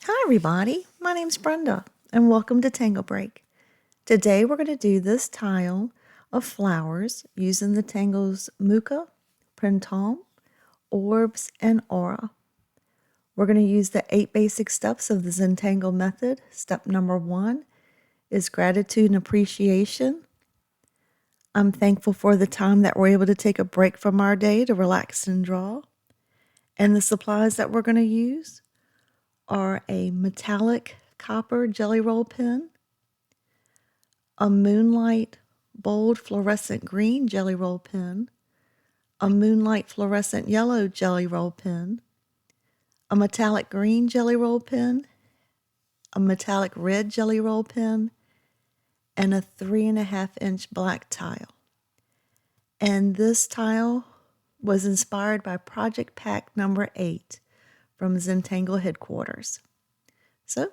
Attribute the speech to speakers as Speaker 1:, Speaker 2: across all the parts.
Speaker 1: Hi everybody, my name's Brenda and welcome to Tangle Break. Today we're going to do this tile of flowers using the Tangles mooka, printemps, orbs, and aura. We're going to use the 8 basic steps of the Zentangle method. Step number 1 is gratitude and appreciation. I'm thankful for the time that we're able to take a break from our day to relax and draw. And the supplies that we're going to use are a metallic copper jelly roll pen, a Moonlight bold fluorescent green jelly roll pen, a Moonlight fluorescent yellow jelly roll pen, a metallic green jelly roll pen, a metallic red jelly roll pen, and a 3.5-inch black tile. And this tile was inspired by Project Pack number 8 from Zentangle headquarters. So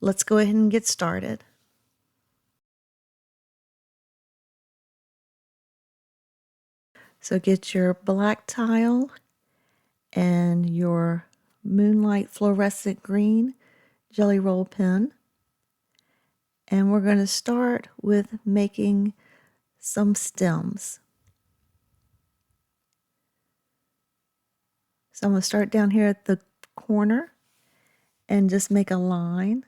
Speaker 1: let's go ahead and get started. So get your black tile and your Moonlight fluorescent green jelly roll pen. And we're going to start with making some stems. So I'm going to start down here at the corner and just make a line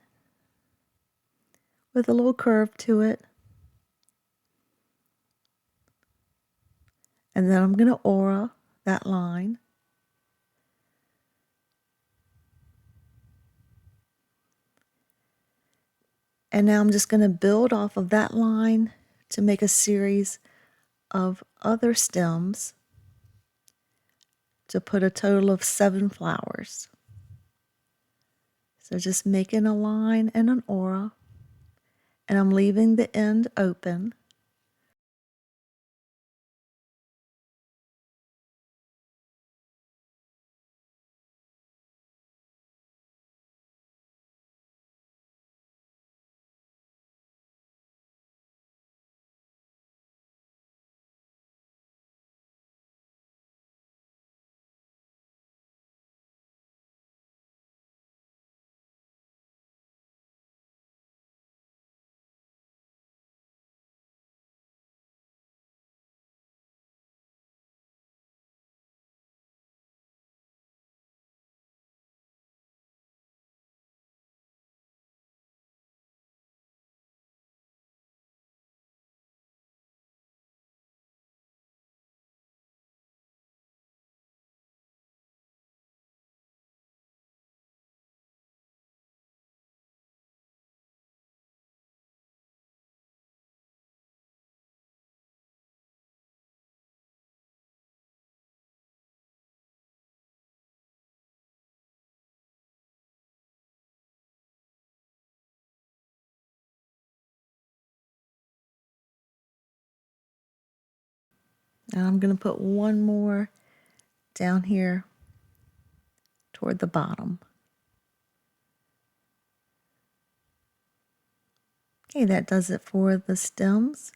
Speaker 1: with a little curve to it. And then I'm going to aura that line. And now I'm just going to build off of that line to make a series of other stems to put a total of 7 flowers. So just making a line and an aura, and I'm leaving the end open. Now I'm going to put one more down here toward the bottom. Okay, that does it for the stems.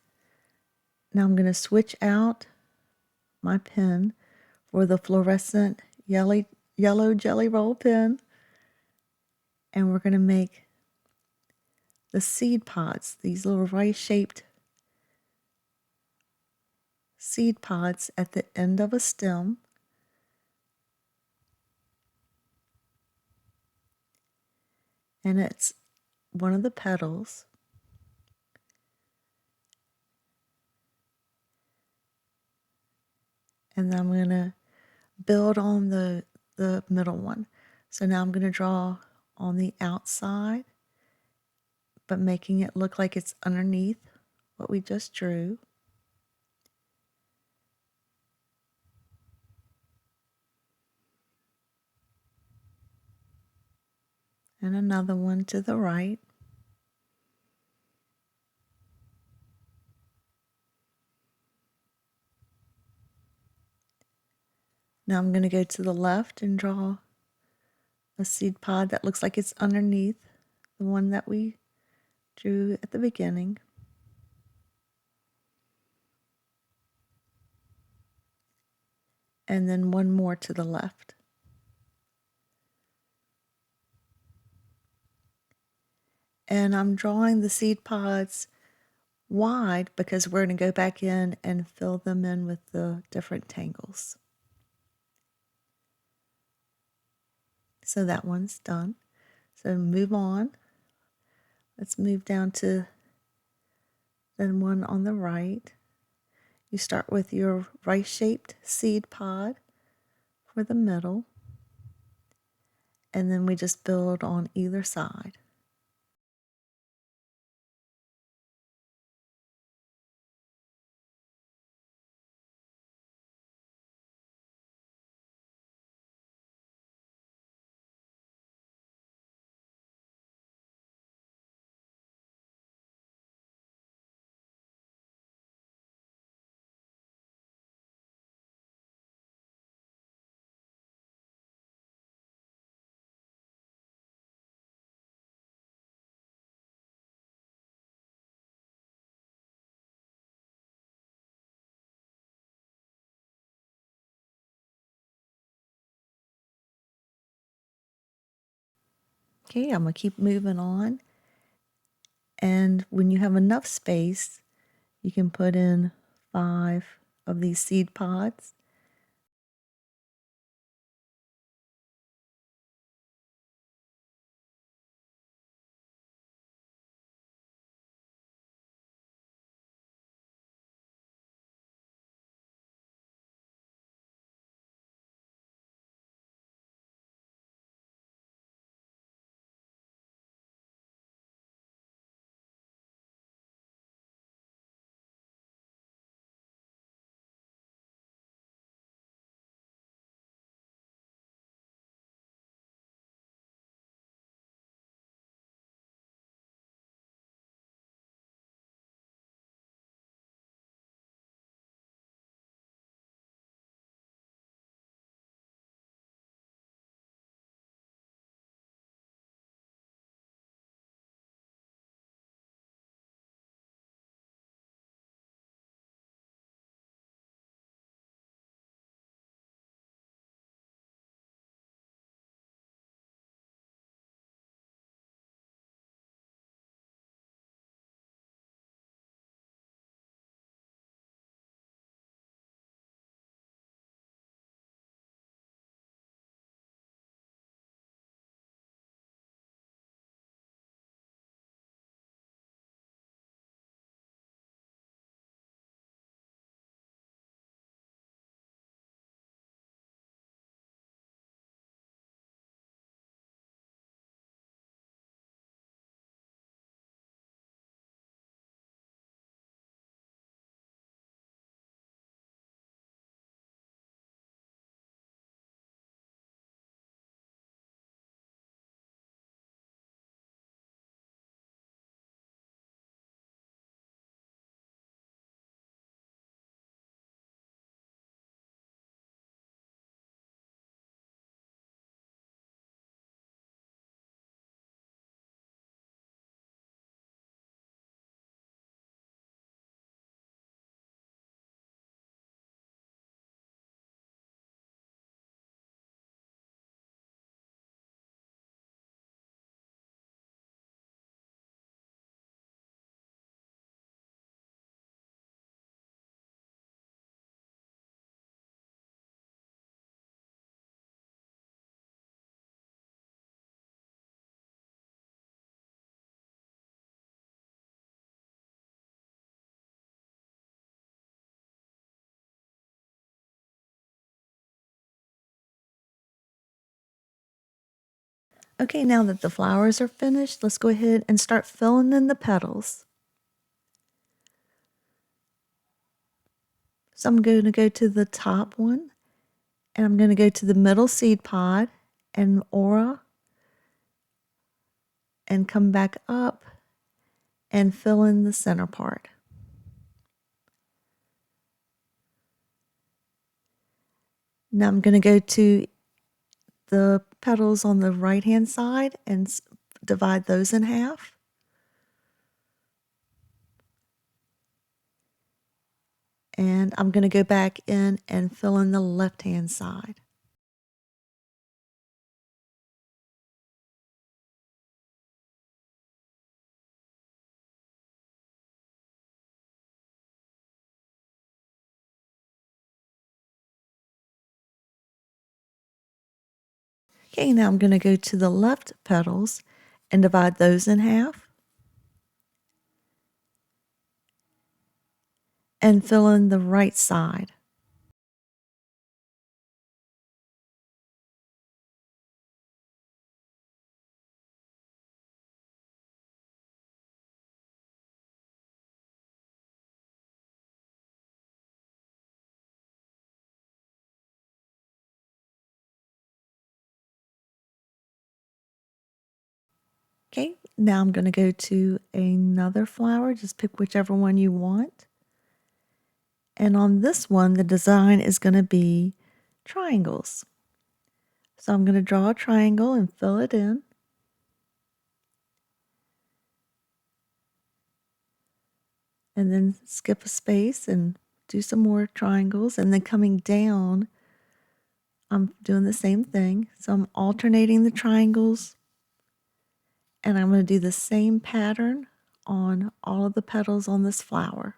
Speaker 1: Now I'm going to switch out my pen for the fluorescent yellow jelly roll pen. And we're going to make the seed pods, these little rice-shaped seed pods at the end of a stem. And it's one of the petals. And then I'm going to build on the middle one. So now I'm going to draw on the outside, but making it look like it's underneath what we just drew. And another one to the right. Now I'm going to go to the left and draw a seed pod that looks like it's underneath the one that we drew at the beginning. And then one more to the left. And I'm drawing the seed pods wide because we're going to go back in and fill them in with the different tangles. So that one's done. So move on. Let's move down to the one on the right. You start with your rice-shaped seed pod for the middle, and then we just build on either side. Okay, I'm going to keep moving on. And when you have enough space, you can put in 5 of these seed pods. Okay, now that the flowers are finished, let's go ahead and start filling in the petals. So I'm going to go to the top one, and I'm going to go to the middle seed pod and aura, and come back up and fill in the center part. Now I'm going to go to the petals on the right hand side and divide those in half. And I'm going to go back in and fill in the left hand side. Okay, now I'm going to go to the left petals and divide those in half and fill in the right side. Okay, now I'm going to go to another flower. Just pick whichever one you want. And on this one, the design is going to be triangles. So I'm going to draw a triangle and fill it in. And then skip a space and do some more triangles. And then coming down, I'm doing the same thing. So I'm alternating the triangles. And I'm going to do the same pattern on all of the petals on this flower.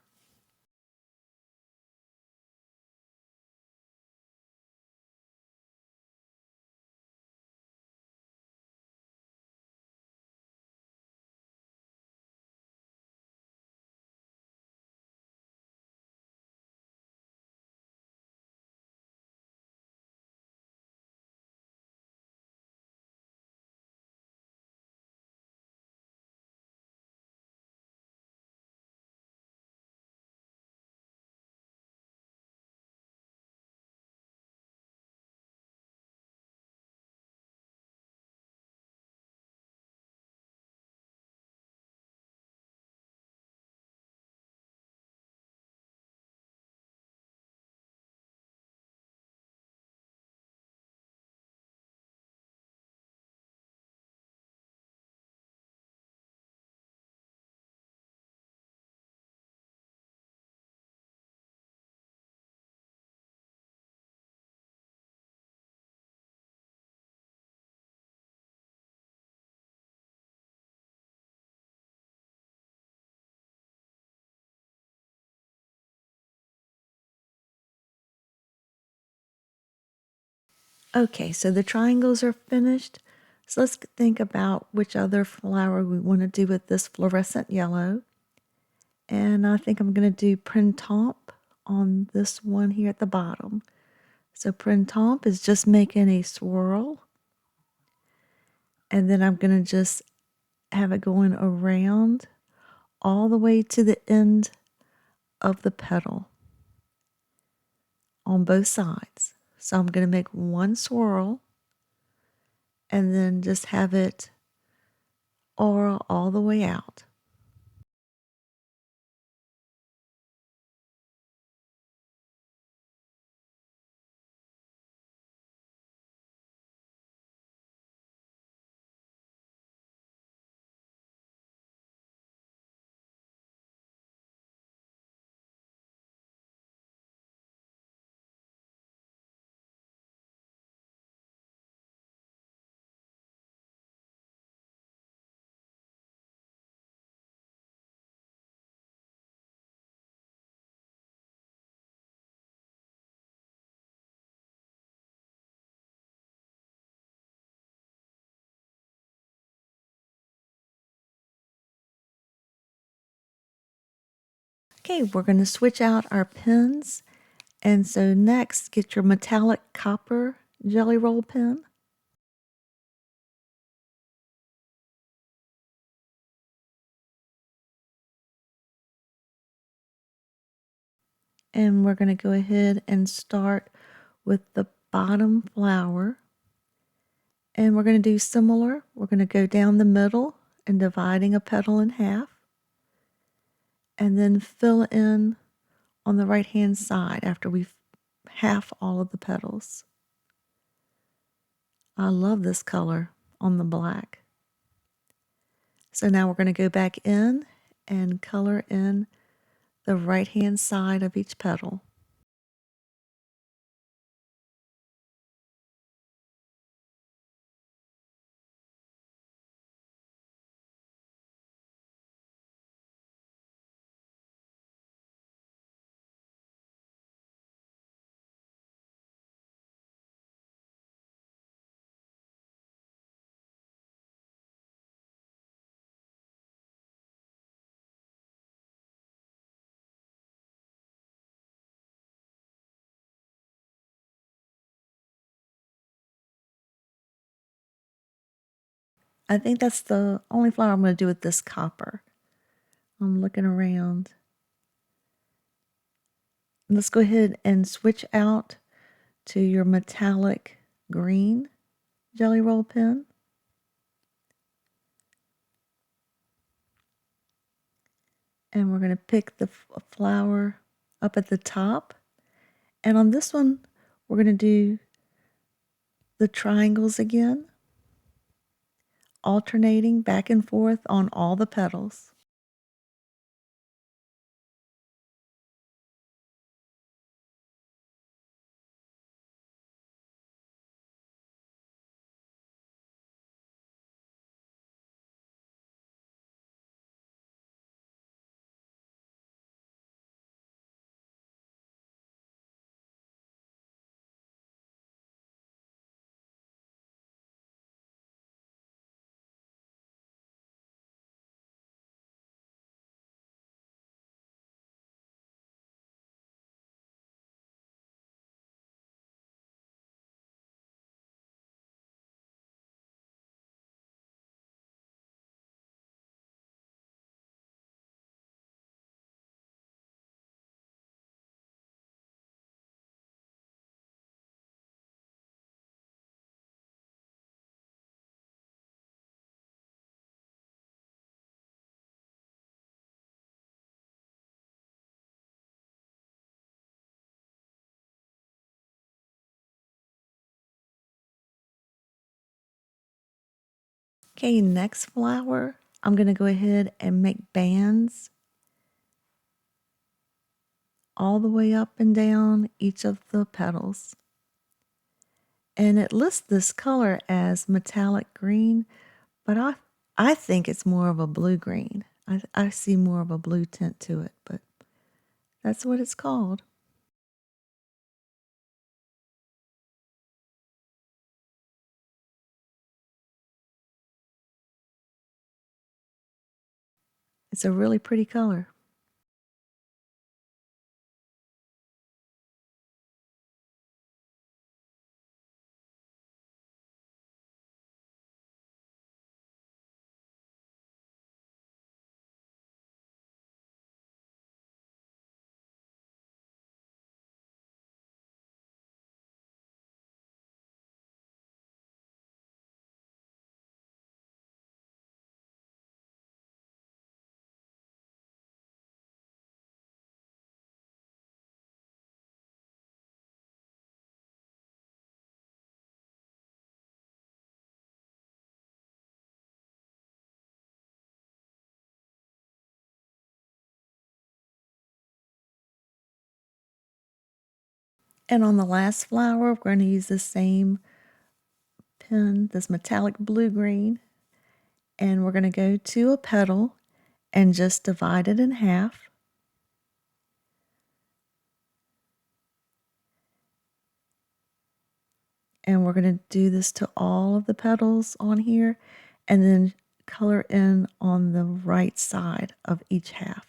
Speaker 1: Okay, so the triangles are finished. So let's think about which other flower we want to do with this fluorescent yellow. And I think I'm going to do printemps on this one here at the bottom. So printemps is just making a swirl. And then I'm going to just have it going around all the way to the end of the petal on both sides. So I'm going to make one swirl and then just have it all the way out. Okay, we're going to switch out our pens. And so next, get your metallic copper jelly roll pen. And we're going to go ahead and start with the bottom flower. And we're going to do similar. We're going to go down the middle and dividing a petal in half. And then fill in on the right hand side after we've half all of the petals. I love this color on the black. So now we're going to go back in and color in the right hand side of each petal. I think that's the only flower I'm going to do with this copper. I'm looking around. Let's go ahead and switch out to your metallic green Jelly Roll pen. And we're going to pick the flower up at the top. And on this one, we're going to do the triangles again, alternating back and forth on all the petals. Okay, next flower, I'm going to go ahead and make bands all the way up and down each of the petals. And it lists this color as metallic green, but I think it's more of a blue-green. I see more of a blue tint to it, but that's what it's called. It's a really pretty color. And on the last flower, we're going to use the same pen, this metallic blue-green, and we're going to go to a petal and just divide it in half. And we're going to do this to all of the petals on here, and then color in on the right side of each half.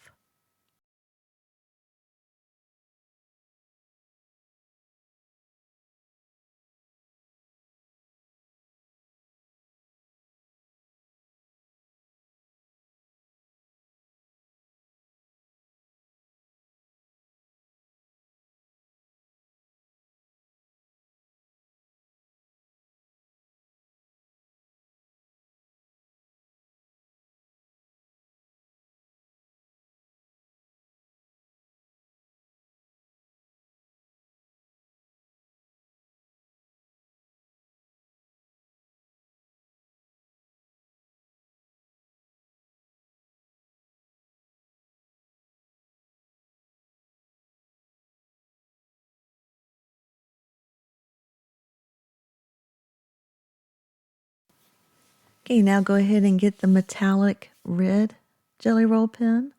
Speaker 1: Okay, now go ahead and get the metallic red Jelly Roll pen.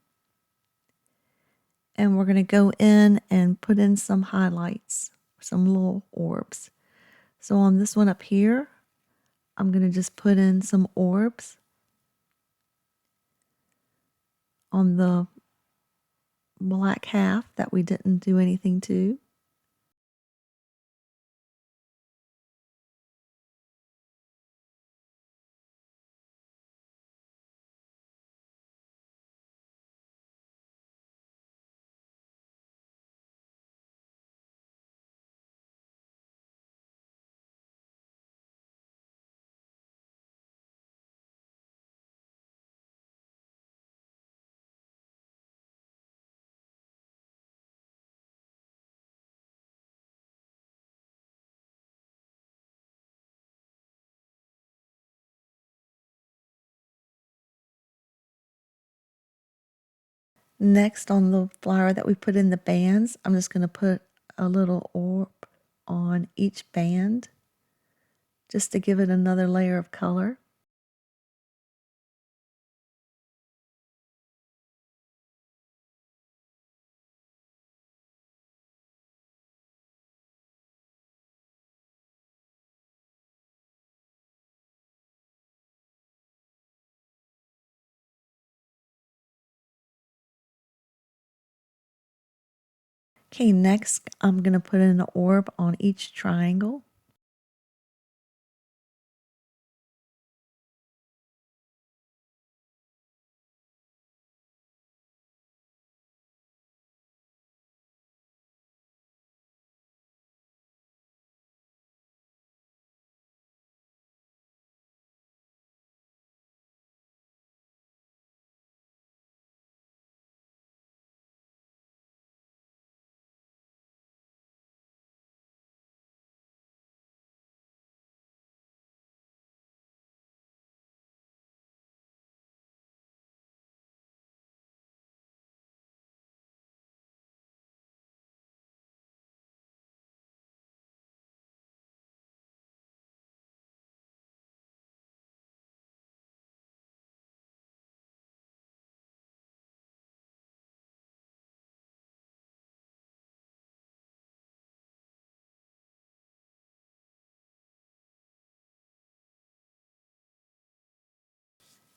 Speaker 1: And we're going to go in and put in some highlights, some little orbs. So on this one up here, I'm going to just put in some orbs on the black half that we didn't do anything to. Next, on the flower that we put in the bands, I'm just going to put a little orb on each band just to give it another layer of color. Okay, next I'm going to put in an orb on each triangle.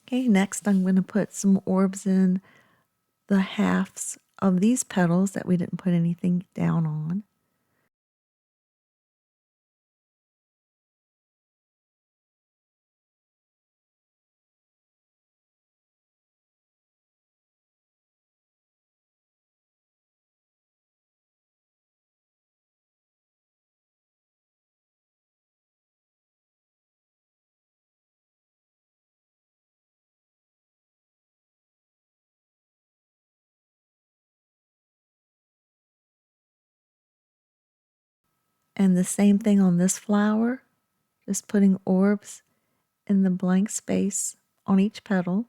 Speaker 1: Okay, next I'm going to put some orbs in the halves of these petals that we didn't put anything down on. And the same thing on this flower, just putting orbs in the blank space on each petal.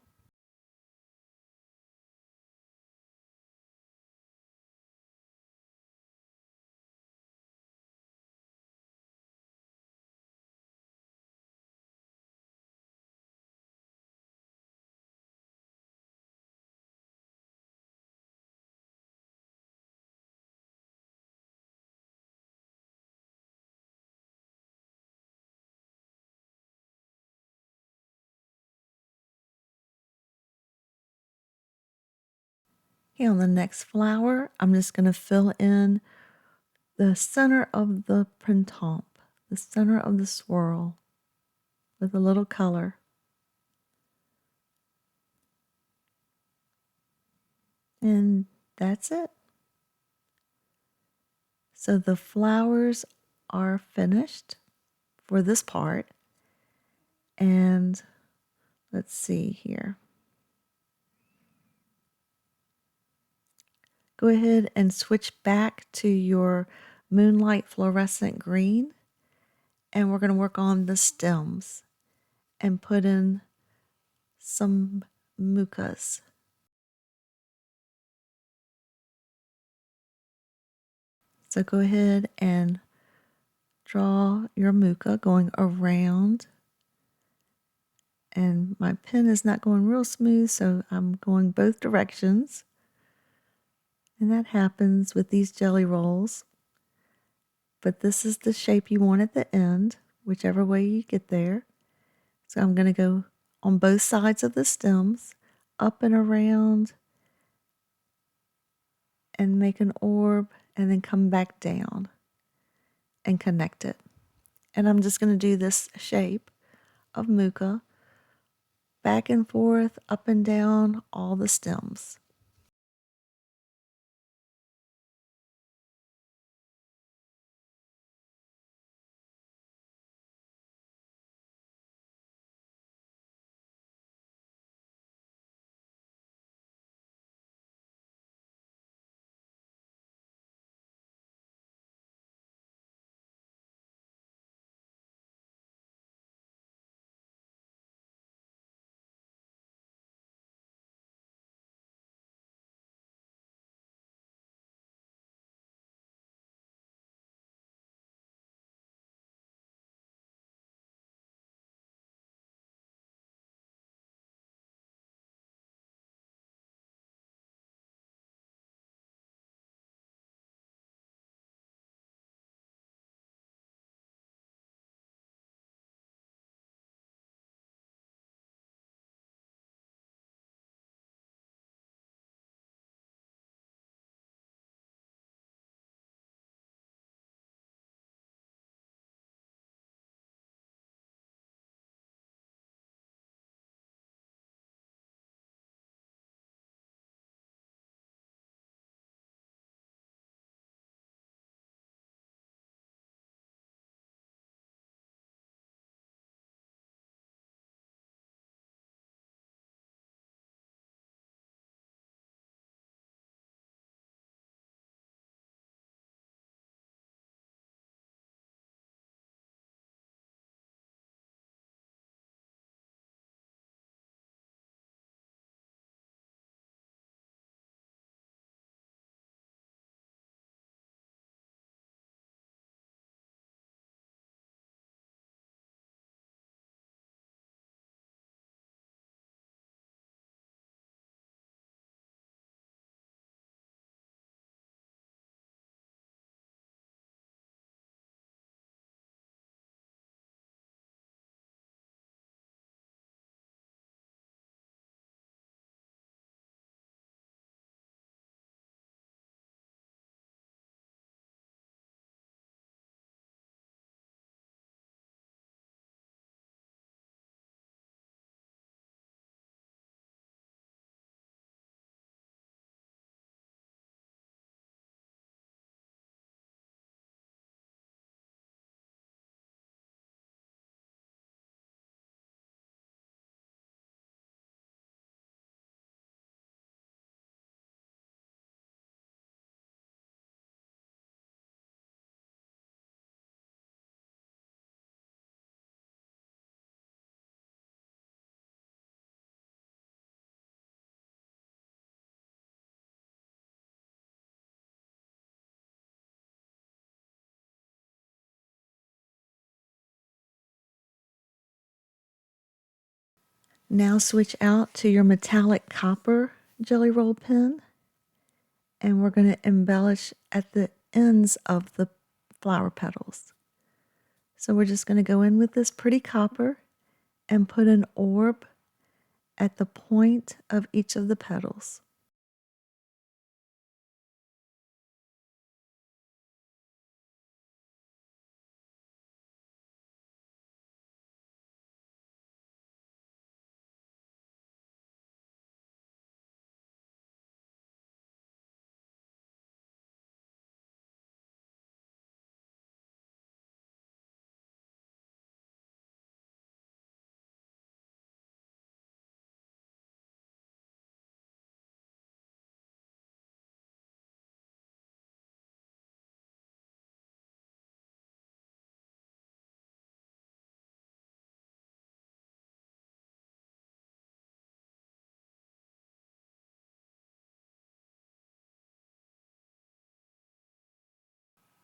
Speaker 1: Okay, on the next flower, I'm just going to fill in the center of the printemps, the center of the swirl, with a little color. And that's it. So the flowers are finished for this part. And let's see here. Go ahead and switch back to your Moonlight Fluorescent Green. And we're going to work on the stems and put in some mookas. So go ahead and draw your mooka going around. And my pen is not going real smooth, so I'm going both directions. And that happens with these jelly rolls. But this is the shape you want at the end, whichever way you get there. So I'm going to go on both sides of the stems, up and around, and make an orb, and then come back down and connect it. And I'm just going to do this shape of mooka back and forth, up and down all the stems. Now switch out to your metallic copper jelly roll pen, and we're going to embellish at the ends of the flower petals. So we're just going to go in with this pretty copper and put an orb at the point of each of the petals.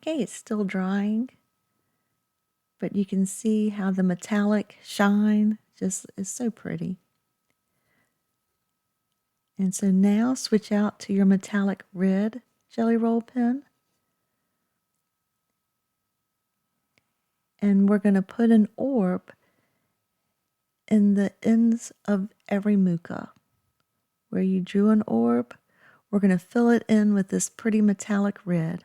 Speaker 1: Okay, it's still drying, but you can see how the metallic shine just is so pretty. And so now switch out to your metallic red jelly roll pen. And we're going to put an orb in the ends of every mooka. Where you drew an orb, we're going to fill it in with this pretty metallic red.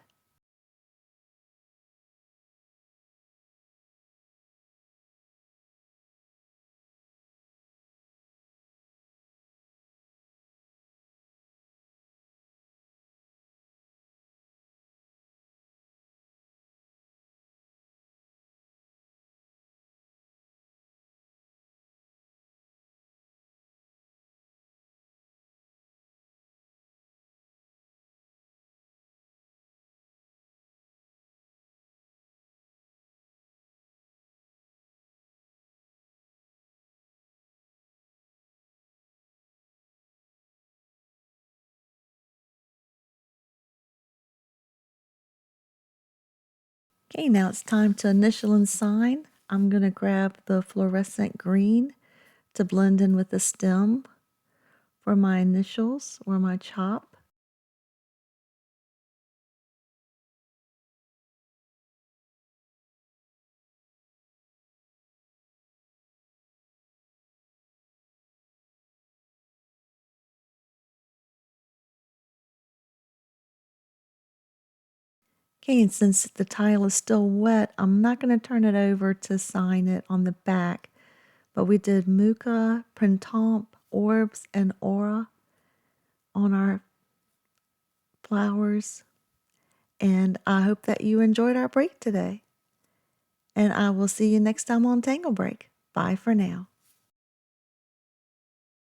Speaker 1: Okay, now it's time to initial and sign. I'm going to grab the fluorescent green to blend in with the stem for my initials or my chop. Okay, and since the tile is still wet, I'm not going to turn it over to sign it on the back, but we did mooka, printemps, orbs, and aura on our flowers. And I hope that you enjoyed our break today. And I will see you next time on Tangle Break. Bye for now.